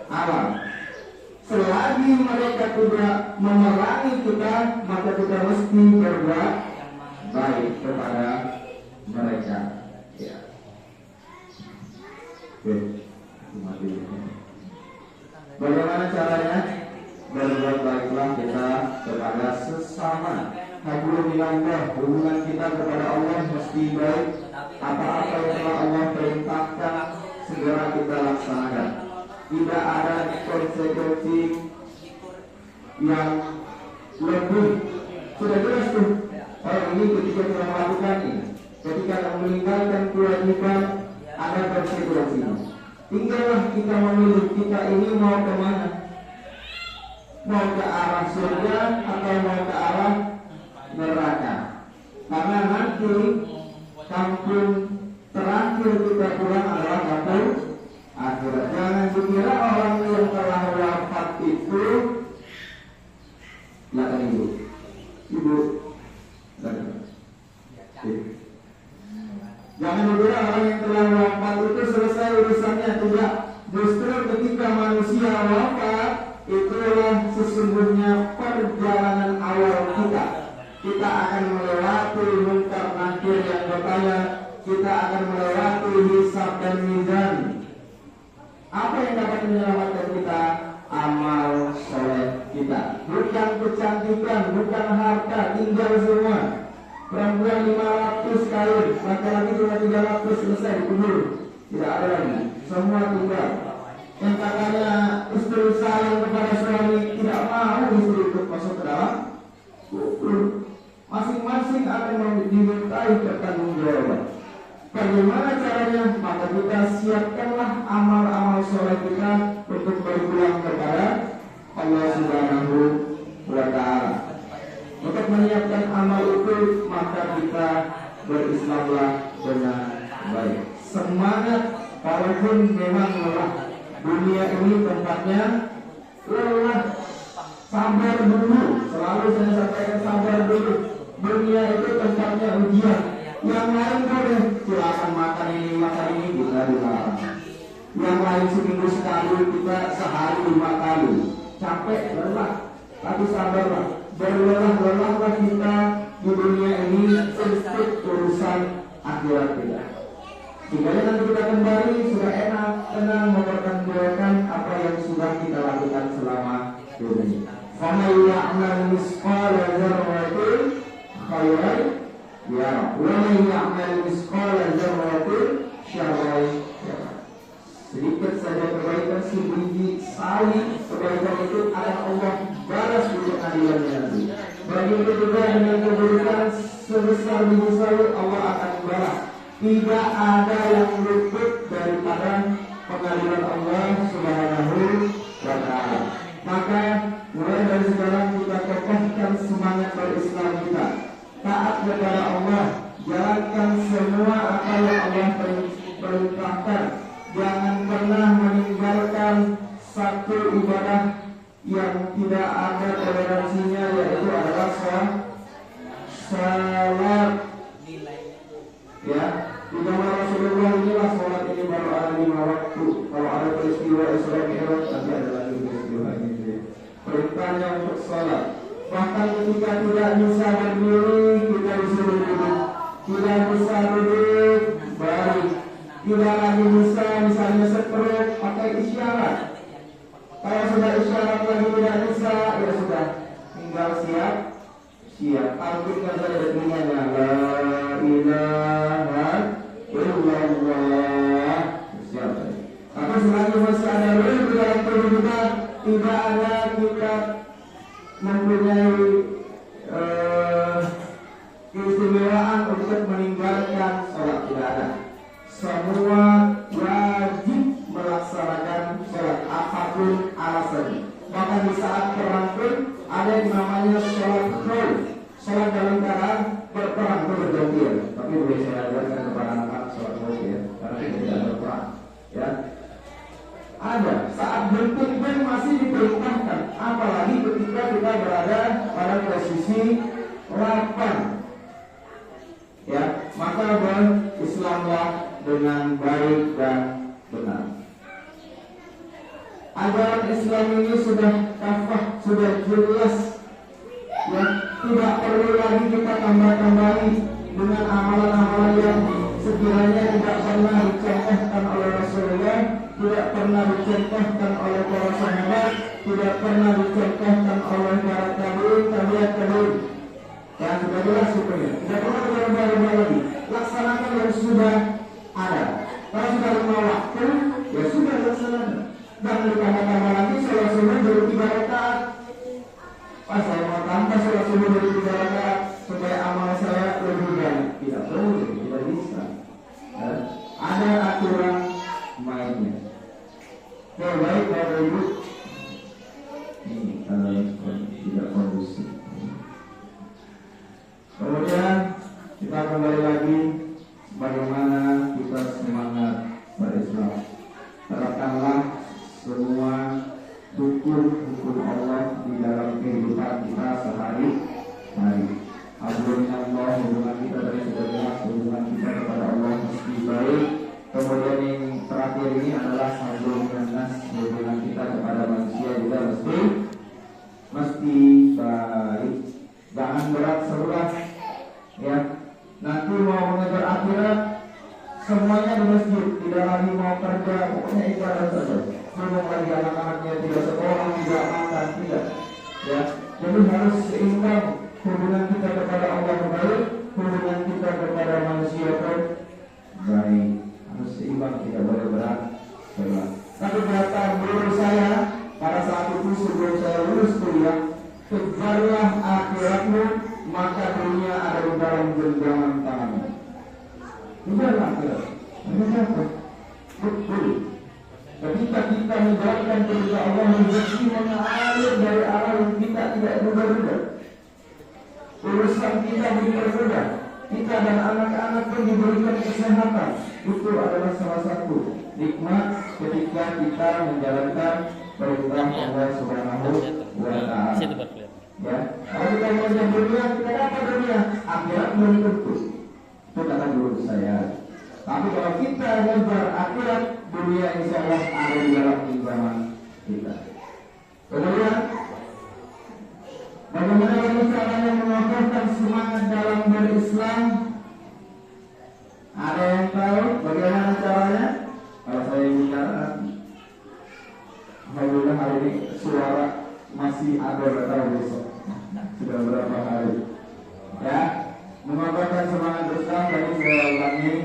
alam. Selagi mereka tidak memerangi kita, maka kita mesti berbuat baik kepada mereka. Ya. Oke. Bagaimana caranya? Berbuat baiklah kita kepada sesama. Hablum minallah, hubungan kita kepada Allah mesti baik. Apa-apa yang telah Allah perintahkan segera kita laksanakan. Tidak ada konsekuensi yang lebih. Sudah jelas tuh. Orang ini ketika kita melakukan ini, ketika meninggalkan kewajiban, ada konsekuensinya. Tinggallah kita memilih kita ini mau kemana, mau ke arah surga atau mau ke arah neraka. Karena nanti kampung terakhir kita pulang adalah kampung akhirat. Jangan dikira orang yang telah wafat itu ibu. Ibu, jangan dikira orang yang telah wafat itu selesai urusannya. Tidak. Justru ketika manusia wafat, itulah sesungguhnya perjalanan awal kita. Kita akan melewati munkar nakir yang bertanya. Kita akan melewati hisab dan mizan. Apa yang dapat menyelamatkan kita? Amal soleh kita. Bukan kecantikan, bukan harta, tinggal semua. Perempuan 500 kawin, laki-laki cuma 300 selesai dikubur. Tidak ada lagi, semua tinggal. Yang katanya istri sayang kepada suami, tidak mau istri itu masuk ke dalam kubur. Masing-masing akan dimintai pertanggungjawaban. Bagaimana caranya? Maka kita siapkanlah amal-amal soleh kita untuk berpulang kepada Allah Subhanahu wa Ta'ala. Untuk menyiapkan amal itu, maka kita berislamlah dengan baik. Semangat, walaupun memang lelah. Dunia ini tempatnya lelah. Sabar dulu. Selalu saya sampaikan sabar dulu. Dunia itu tempatnya ujian. Yang lain boleh silakan makan ini kita dilarang. Yang lain seminggu sekali, kita sehari 5 kali. Capek, lelah, tapi sabarlah. Berlelah-lelahlah kita di dunia ini untuk urusan akhirat kita. Sehingga nanti kita kembali sudah enak, tenang mempertanggungjawabkan apa yang sudah kita lakukan selama dunia. Faman ya'mal misqala dzarratin khairan yarah, wa man ya'mal misqala dzarratin syarran yarah. Sedikit saja kebaikan, sebiji sali kebaikan itu akan Allah balas di pengadilannya nanti. Begitu juga dengan keburukan sebesar biji sali, Allah akan balas. Tidak ada yang luput daripada pengadilan Allah Subhanahu wa Ta'ala. Maka mulai dari sekarang kita kokohkan semangat berislam kita, taat kepada Allah, jalankan semua apa yang Allah perintahkan. Jangan pernah meninggalkan satu ibadah yang tidak ada toleransinya, yaitu adalah salat. Ya, di zaman Rasulullah inilah salat ini baru ada 5 waktu. Kalau ada peristiwa Isra Mi'raj, nanti ada lagi peristiwa ini. Perintahnya untuk salat. Bahkan ketika tidak bisa berdiri, kita disuruh duduk. Tidak bisa duduk, baring. Tidak lagi bisa misalnya seperut, pakai isyarat. Kalau sudah isyarat lagi tidak bisa, ya sudah, tinggal siap. Alkitab saja dengannya, la ilaha illallah. Siap. Tapi selagi masih ada ruh di dalam tubuh kita, tidak ada kita mempunyai keistimewaan untuk meninggalkan sholat, tidak ada. Semua wajib melaksanakan sholat apapun alasannya. Bahkan di saat perang pun ada yang namanya sholat khauf, sholat dalam keadaan berperang bergantian. Tapi boleh saya ajarkan kepada anak-anak sholat khauf ya, karena tidak berperang. Ya, ada saat genting pun masih diperintahkan, apalagi ketika kita berada pada posisi lapang. Ya, maka berislamlah dengan baik dan benar. Ajaran Islam ini sudah kafah, sudah jelas. Ya, tidak perlu lagi kita tambah-tambahi dengan amalan-amalan yang sekiranya tidak pernah dicontohkan oleh Rasulullah, tidak pernah dicontohkan oleh para sahabat, tidak pernah dicontohkan oleh para tabi'in. Yang sudah jelas hukumnya, tidak perlu berubah-ubah lagi. Laksanakan yang sudah ada. Kalau sudah 5 waktu, ya sudah laksanakan. Jangan ditambah-tambah lagi sholat sunnah dari 3 rakaat. Pas saya mau tambah sholat sunnah dari 3 rakaat supaya amal saya lebih baik. Tidak boleh, tidak bisa. Ada aturan mainnya. Ya baik Bapak Ibu. Ini kalau tidak kondusif. Kemudian kita kembali lagi bagaimana kita semangat berislam. Terapkanlah semua hukum-hukum Allah di dalam kehidupan kita sehari jangan berat sebelah. Ya, nanti mau mengejar akhirat semuanya di masjid, tidak lagi mau kerja, pokoknya ibadah saja. Belum lagi anak-anaknya tidak sekolah, tidak makan, tidak. Ya, jadi harus seimbang hubungan kita kepada Allah baik, hubungan kita kepada manusia pun baik. Harus seimbang, tidak boleh berat sebelah. Tapi kata guru saya pada saat itu sebelum saya lulus kuliah, kejarlah akhiratmu, maka dunia ada di dalam genggaman tanganmu. Kejarlah akhirat. Ini apa? Betul. Ketika kita menjalankan perintah Allah, rezeki mengalir dari arah yang kita tidak duga-duga. Urusan kita dipermudah. Kita dan anak-anak pun diberikan kesehatan. Itu adalah salah satu nikmat ketika kita menjalankan perintah Allah Subhanahu wa Ta'ala. Ya, kalau kita mengejar dunia, kita dapat dunia, akhirat belum tentu. Itu kata guru saya. Tapi kalau kita mengejar akhirat, dunia insya Allah ada di dalam genggaman kita. Kemudian, bagaimana lagi caranya mengokohkan semangat dalam berislam? Ada yang tahu bagaimana caranya? Kalau saya bicara, alhamdulillah hari ini suara masih ada, nggak tahu besok sudah berapa hari. Ya, mengokohkan semangat berislam tadi saya ulangi.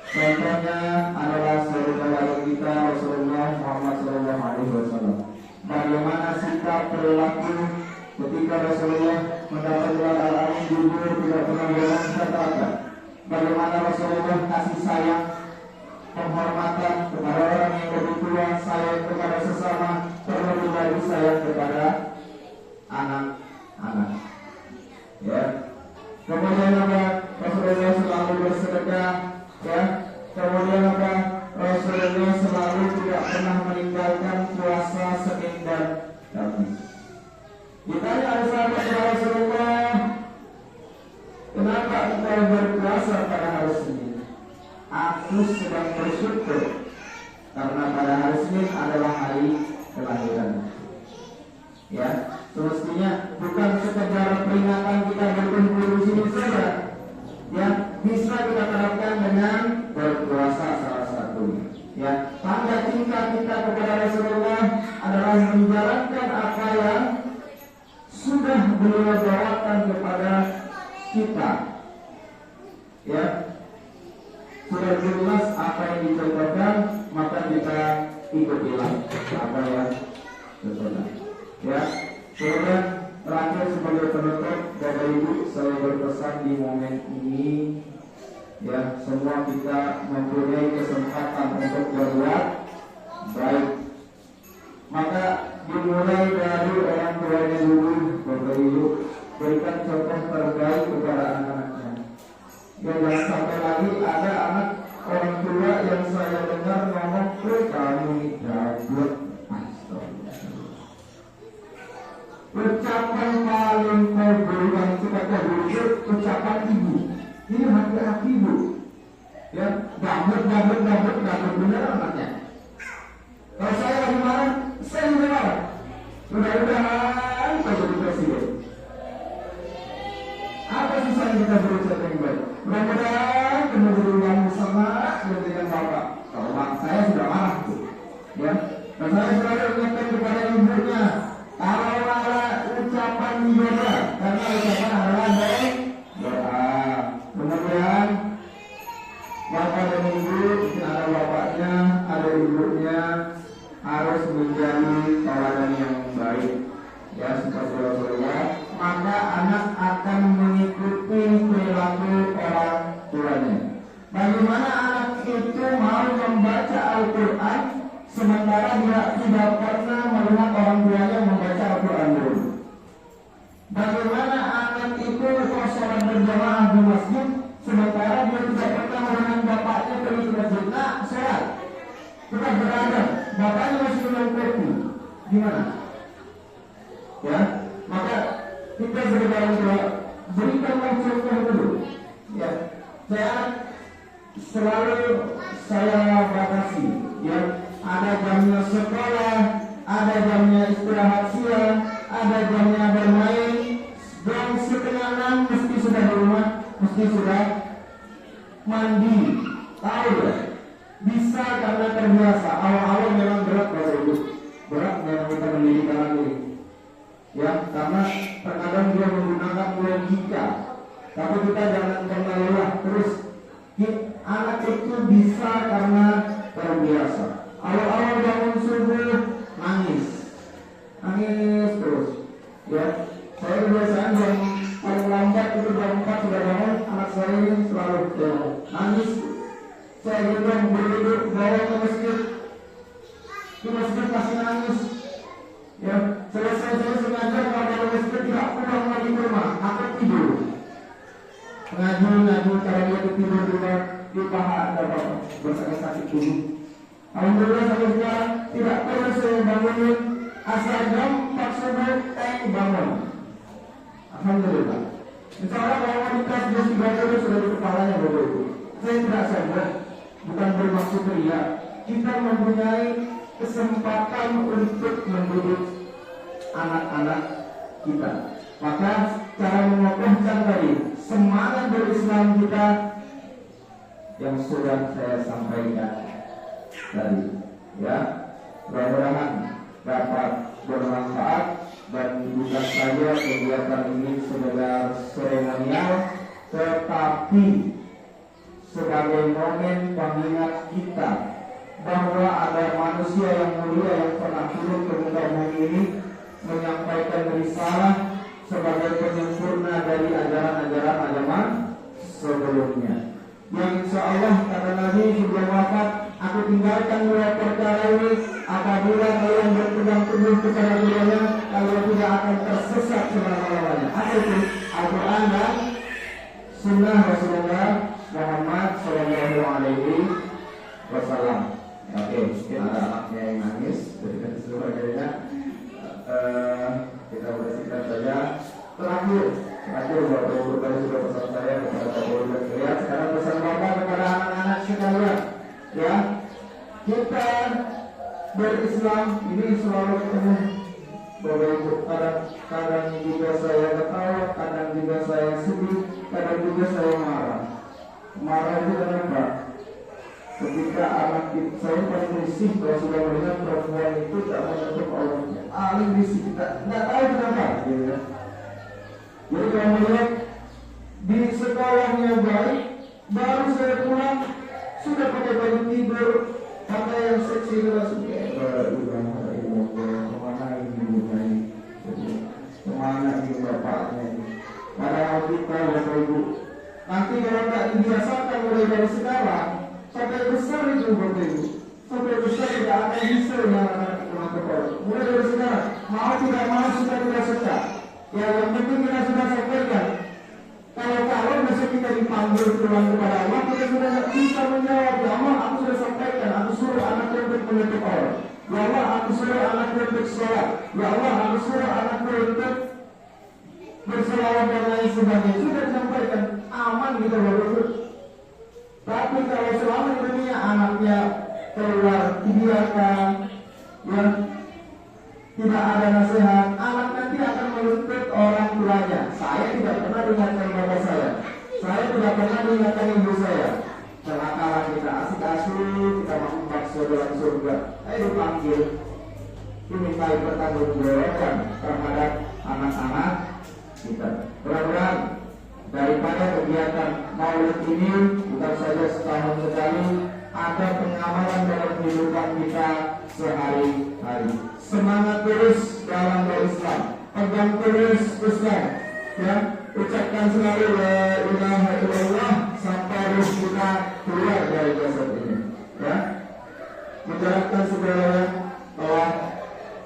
Contohnya adalah saudara kita Rasulullah Muhammad SAW. Bagaimana sikap perilaku ketika Rasulullah mendapat gelar al-alim jujur, tidak pernah bohong kata-kata. Bagaimana Rasulullah kasih sayang, penghormatan kepada orang yang lebih tua, sayang kepada sesama, terlebih lagi sayang kepada anak-anak. Ya. Kemudian apa? Rasulullah selalu bersedekah. Ya. Kemudian apa? Rasulullah selalu tidak pernah meninggalkan puasa Senin dan Kamis. Ditanya oleh sahabat Rasulullah, kenapa engkau berpuasa pada hari Senin? Aku sedang bersyukur karena pada hari Senin adalah hari kelahiran. Ya, semestinya bukan sekedar peringatan kita berkumpul di sini saja. Ya, bisa kita terapkan dengan berpuasa salah satunya. Ya, tanda cinta kita kepada Rasulullah adalah menjalankan apa yang sudah beliau bawakan kepada kita. Ya, sudah jelas apa yang dicontohkan, maka kita ikutilah apa yang dicontohkan. Ya, kemudian terakhir sebagai penutup, Bapak Ibu, saya berpesan di momen ini, ya, semua kita mempunyai kesempatan untuk berbuat baik. Maka dimulai dari orang tuanya dulu, Bapak Ibu, berikan contoh terbaik kepada anak-anaknya. Ya, jangan sampai lagi ada anak orang tua yang saya dengar ngomong, kamu ini jablok. Ucapan paling kobol yang kita kobol ucapan ibu. Ini hati-hati ibu. Ya, gambut bener anaknya. Kalau saya lagi marah, saya juga marah. Mudah-mudahan saya jadi presiden. Apa susahnya kita berucap yang baik? Mudah-mudahan kemudian bersama dengan bapak. Kalau saya sudah marah tuh, ya. Dan saya selalu ingatkan kepada ibunya, kalau ada ucapan doa, karena ucapan adalah doa. Kemudian bapak dan ibu, ada bapaknya, ada ibunya, harus menjadi tauladan yang baik. Ya, seperti Rasulullah, maka anak akan mengikuti perilaku orang tuanya. Bagaimana anak itu mau membaca Al-Quran sementara dia tidak pernah melihat orang tuanya membaca Al-Quran dulu? Bagaimana anak itu kok sholat berjamaah di masjid sementara dia tidak pernah melihat bapaknya pergi ke masjid? Nah, sholat tetap berada, bapaknya masih minum kopi, gimana? Ya, maka kita sebagai orang tua berikanlah contoh dulu. Ya, saya batasi. Ya, ada jamnya sekolah, ada jamnya istirahat siang, ada jamnya bermain, dan kadang dia menggunakan logika. Tapi kita jangan pernah lelah. Terus anak itu bisa karena terbiasa. Awal-awal bangun subuh nangis terus. Ya, saya kebiasaan jam paling lambat itu jam 4 sudah bangun. Anak saya ini selalu nangis. Saya gendong berduduk bawa ke masjid. Di masjid masih nangis. Ya, selesai saya sengaja kalau dari masjid tidak pulang lagi ke rumah. Aku tidur. Ngaji karena dia tidur di paha ada bapak bersakit-sakit dulu. Alhamdulillah sampai sekarang tidak pernah saya bangunin. Asal jam 4 subuh bangun. Alhamdulillah. Insya Allah kalau wanita sudah 30 sudah di kepalanya bapak ibu. Saya tidak sombong, bukan bermaksud ria. Kita mempunyai kesempatan untuk mendidik anak-anak kita. Maka cara mengokohkan tadi semangat berislam kita yang sudah saya sampaikan tadi, ya, mudah-mudahan dapat bermanfaat dan bukan saja kegiatan ini sekedar seremonial, tetapi sebagai momen pengingat kita bahwa ada manusia yang mulia yang pernah turun ke muka bumi ini menyampaikan risalah sebagai penyempurna dari ajaran-ajaran agama sebelumnya. Yang insya Allah kata Nabi sebelum wafat, aku tinggalkan dua perkara ini, apabila kalian berpegang teguh kepada keduanya, kalian tidak akan tersesat selama-lamanya. Apa itu? Al-Quran dan Sunnah Rasulullah Muhammad Sallallahu Alaihi Wasallam. Oke, mungkin ada anaknya yang nangis, berikan seluruh ajarnya. Kita bersihkan saja. Terakhir Bapak Ibu tadi sudah pesan saya kepada Bapak Ibu dan Kalian. Sekarang pesan Bapak kepada anak-anak sekalian, ya, kita berislam ini selalu ketemu Bapak Ibu. Kadang juga saya ketawa, kadang juga saya sedih, kadang juga saya marah. Marah itu kenapa? Ketika anak saya paling risih kalau sudah melihat perempuan itu tak menutup auratnya, paling risih, kita tidak tahu kenapa, gitu ya. Jadi kalau melihat di sekolahnya baik, baru saya pulang sudah pakai baju tidur, pakai yang seksi langsung kemana ini bapaknya ini. Padahal kita Bapak Ibu, nanti kalau tak dibiasakan mulai dari sekarang sampai besar itu Bapak Ibu, sampai besar tidak akan bisa yang anak kepala. Mulai dari sekarang, mau tidak mau suka tidak suka. Ya, yang penting kita sudah sampaikan. Kalau besok kita dipanggil pulang kepada Allah, kita sudah bisa menjawab. Ya Allah, aku sudah sampaikan. Aku suruh anak untuk menutup aurat. Ya Allah, aku suruh anak untuk sholat. Ya Allah, aku suruh anak untuk berselawat dan lain sebagainya. Sudah disampaikan, aman gitu Bapak. Tapi kalau selama di dunia anaknya keluar dibiarkan, ya, tidak ada nasihat, anak nanti akan menuntut orang tuanya. Saya tidak pernah diingatkan bapak saya tidak pernah diingatkan ibu saya. Celakalah kita asik-asik, kita makan bakso dalam surga. Ayo dipanggil, dimintai pertanggungjawaban terhadap anak-anak kita. Mudah-mudahan daripada kegiatan Maulid ini bukan saja setahun sekali, ada pengamalan dalam kehidupan kita sehari-hari. Semangat terus dalam berislam, pegang terus Islam, ya, ucapkan selalu la ilaha illallah sampai ruh kita keluar dari jasad ini, ya, menjalankan segala bahwa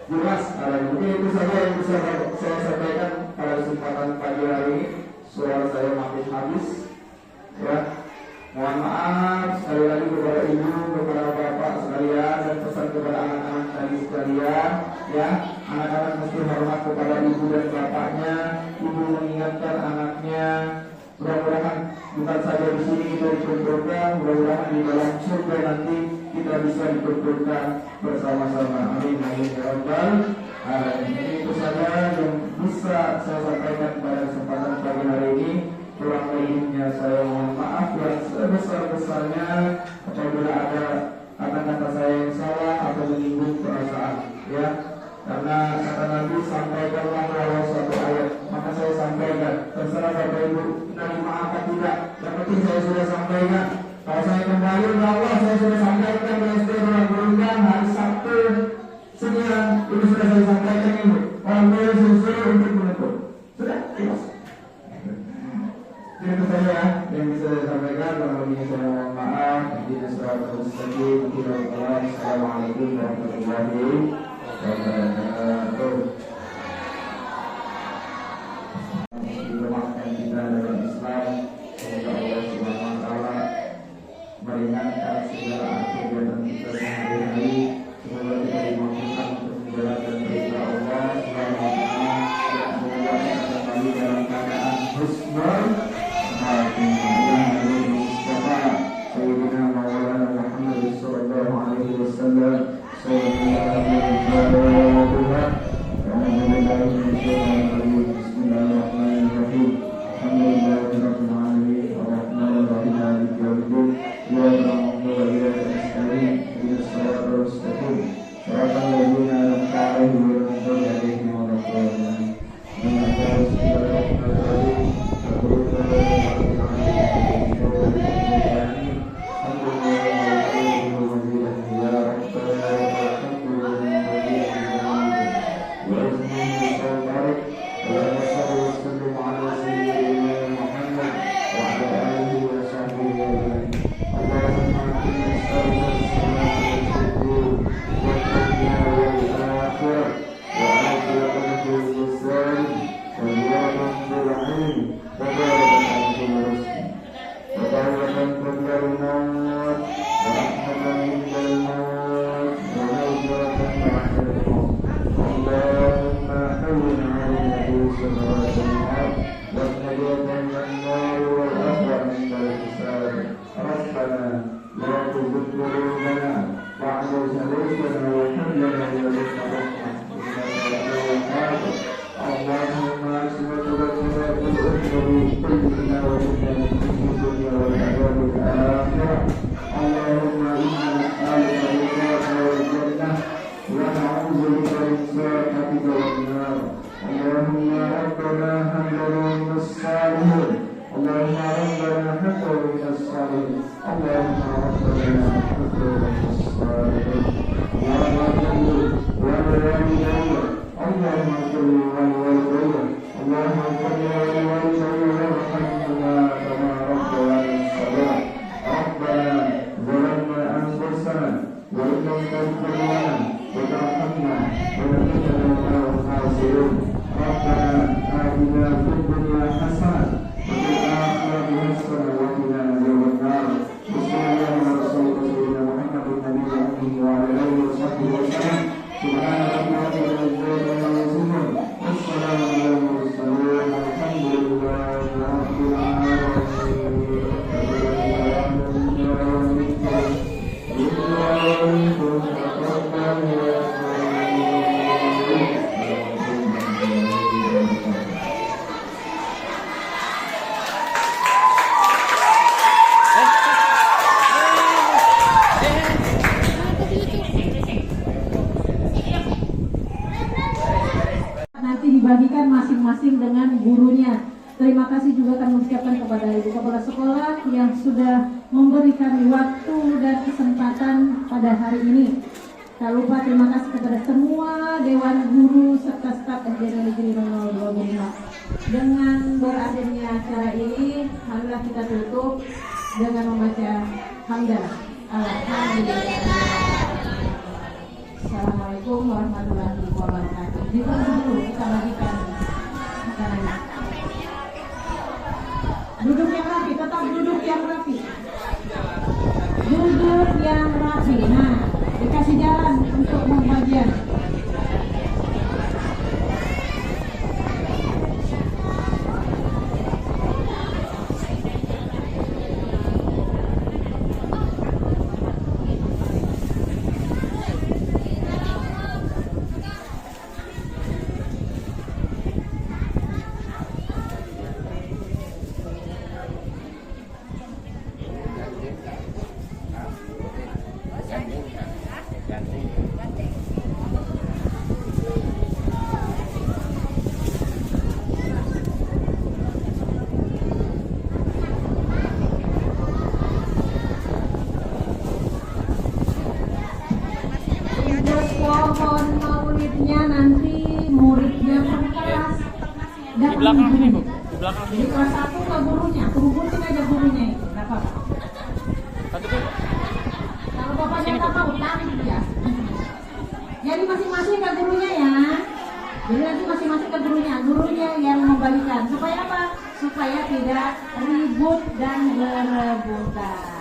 jelas ada. Mungkin itu saja yang bisa saya sampaikan pada kesempatan pagi hari ini. Suara saya makin habis, ya. Mohon maaf sekali lagi kepada ibu, kepada bapak sekalian, dan pesan kepada anak-anak tadi sekalian, ya. Anak-anak mesti hormat kepada ibu dan bapaknya. Ibu mengingatkan anaknya. Mudah-mudahan bukan saja di sini kita dikumpulkan, mudah-mudahan di dalam surga nanti kita bisa dikumpulkan bersama-sama. Amin amin ya rabbal alamin. Itu saja yang bisa saya sampaikan pada kesempatan pagi hari ini. Kurang lebihnya saya mohon maaf yang sebesar-besarnya apabila ada kata-kata saya yang salah atau menyinggung perasaan, ya. Karena kata Nabi, sampaikanlah suatu ayat maka saya sampaikan. Terserah Bapak Ibu menerima apa tidak, yang penting saya sudah sampaikan. Kalau saya kembali ke Allah, saya sudah sampaikan di SD Doa Gurundang hari Sabtu sekian, ini sudah saya sampaikan ini. Orang boleh susul untuk menutup. Sudah, jelas. Itu saja yang bisa saya sampaikan. Kalau ini saya mohon maaf. Jadi selamat mustaqim. Assalamualaikum warahmatullahi wabarakatuh. Dilemahkan kita dalam Islam. Semoga Allah Subhanahu Wa Taala meringankan segala aktivitas kita sehari-hari. Semoga kita dimampukan untuk menjalankan perintah Allah Subhanahu Wa Taala dan semoga kita kembali dalam keadaan husnul Sayyidina Maulana Muhammad sallallahu alaihi wasallam. Bismillahirrahmanirrahim. Alhamdulillahirabbil alamin. Arrahmanirrahim. Maliki yaumiddin. Iyyaka na'budu wa iyyaka nasta'in. Ihdinas siratal mustaqim. Siratal ladzina an'amta 'alaihim ghairil maghdubi 'alaihim waladdallin. Dibagikan masing-masing dengan gurunya. Terima kasih juga kami ucapkan kepada Ibu Kepala Sekolah yang sudah memberikan waktu dan kesempatan pada hari ini. Tak lupa terima kasih kepada semua Dewan Guru serta staf SD Negeri 02 Gurundang. Dengan berakhirnya acara ini, marilah kita tutup dengan membaca hamdalah. Alhamdulillah. Assalamualaikum warahmatullahi wabarakatuh. Ditunggu dulu kita bagikan makanannya. Duduk yang rapi, tetap duduk yang rapi. Duduk yang rapi. Nah, dikasih jalan untuk pembagian. Ganti. belakang ibu. sini, Bu. Di belakang Jadi sini. kelas 1 ke gurunya, hubungin aja gurunya itu, nggak apa-apa. Satu, Bu. Kalau bapaknya nggak mau, tarik dia. Jadi masing-masing ke gurunya ya. Jadi nanti masing-masing ke gurunya yang membalikan. Supaya apa? Supaya tidak ribut dan berebutan.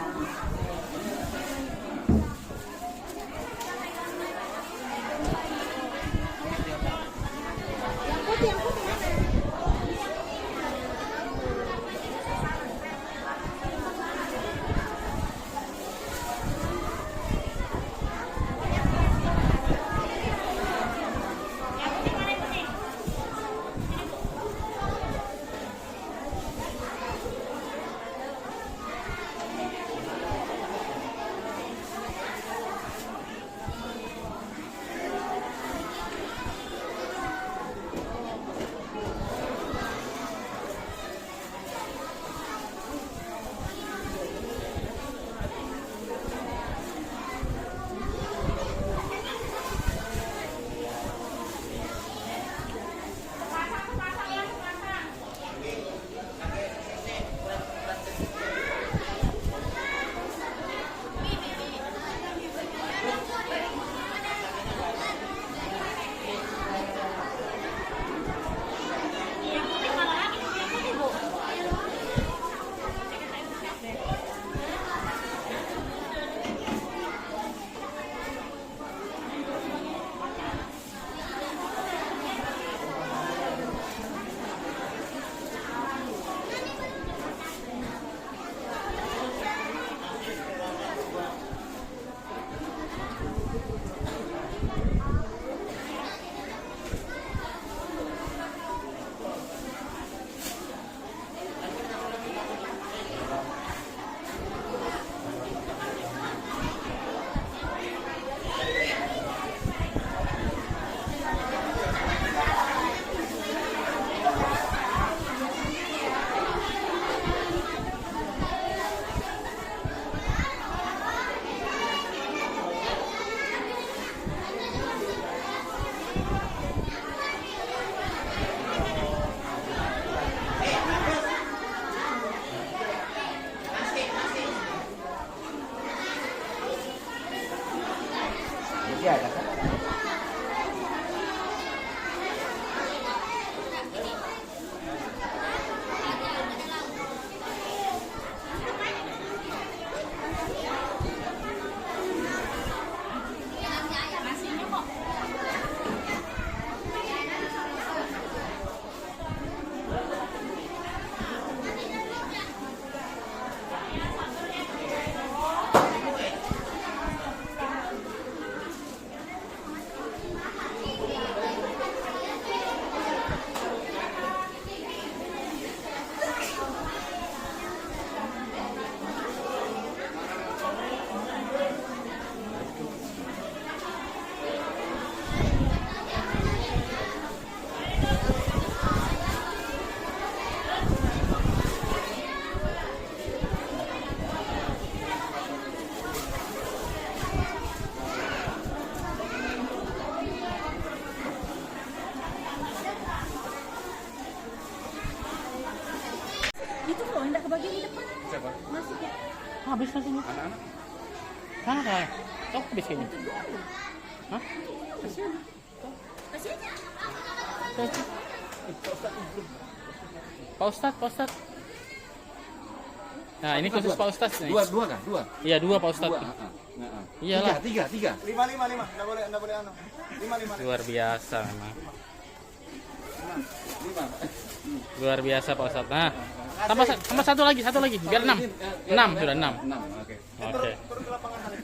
Habis nasi ini. Anak-anak. Mana kah? Kau habis ini. Hah? Kasih aja. Pak Ustadz. Nah, ini khusus Pak Ustadz nih. Dua kan? Dua. Iya, dua Pak Ustadz. Iyalah. Tiga. Lima. Nggak boleh anu. Lima. Luar biasa memang. Lima. Luar biasa Pak Ustadz. Nah, tambah satu lagi, biar 6. 6 sudah 6. 6. Oke. Oke. Turun ke lapangan hari.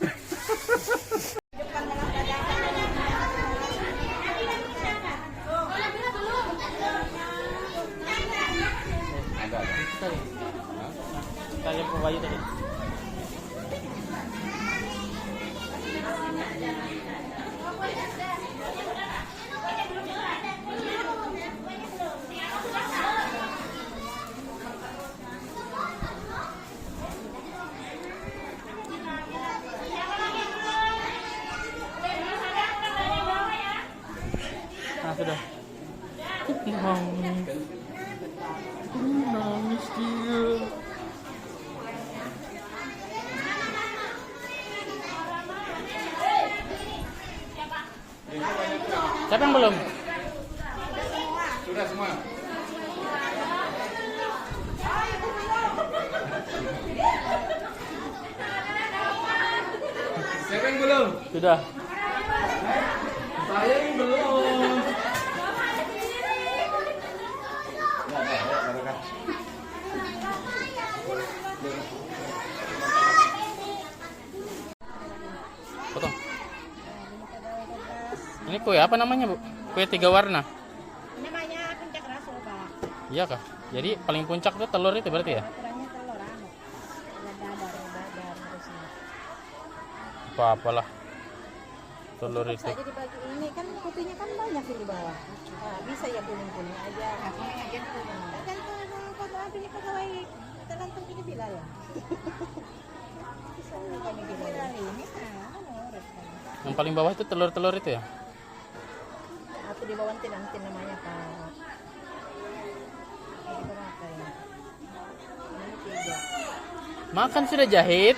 Ada. Tadi. Kita yang ke Bayu tadi. Nah, sudah. nangis dia. Siapa yang belum? Sudah semua. Siapa yang belum? Sudah. Saya yang belum. Potong. Ini kue apa namanya, Bu? Kue 3 warna. Namanya puncak raso, Pak. Iya kah? Jadi paling puncak tuh telur itu berarti ya? Ukurannya telur anu. Dadar terusnya. Apa-apalah. Telur itu. Saja dibagi ini kan putihnya kan banyak di bawah. Nah, bisa ya kuning-kuning aja. Kuning aja kuning. Tergantung kalau apinya pegawai tergantung ini bila ya. Bisa kami bila ini Yang paling bawah itu telur-telur itu ya? atau di bawah nanti namanya Pak. Ini berapa ya? Ini 3. Makan sudah jahit.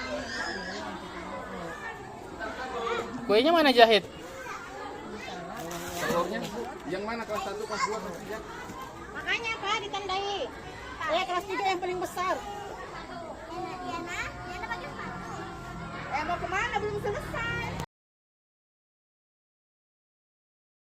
Kuenya mana jahit? Telurnya yang mana kelas 1, kelas 2, kelas 3? Makanya Pak ditandai. Ya kelas 3 yang paling besar. Diana mau kemana? Belum selesai.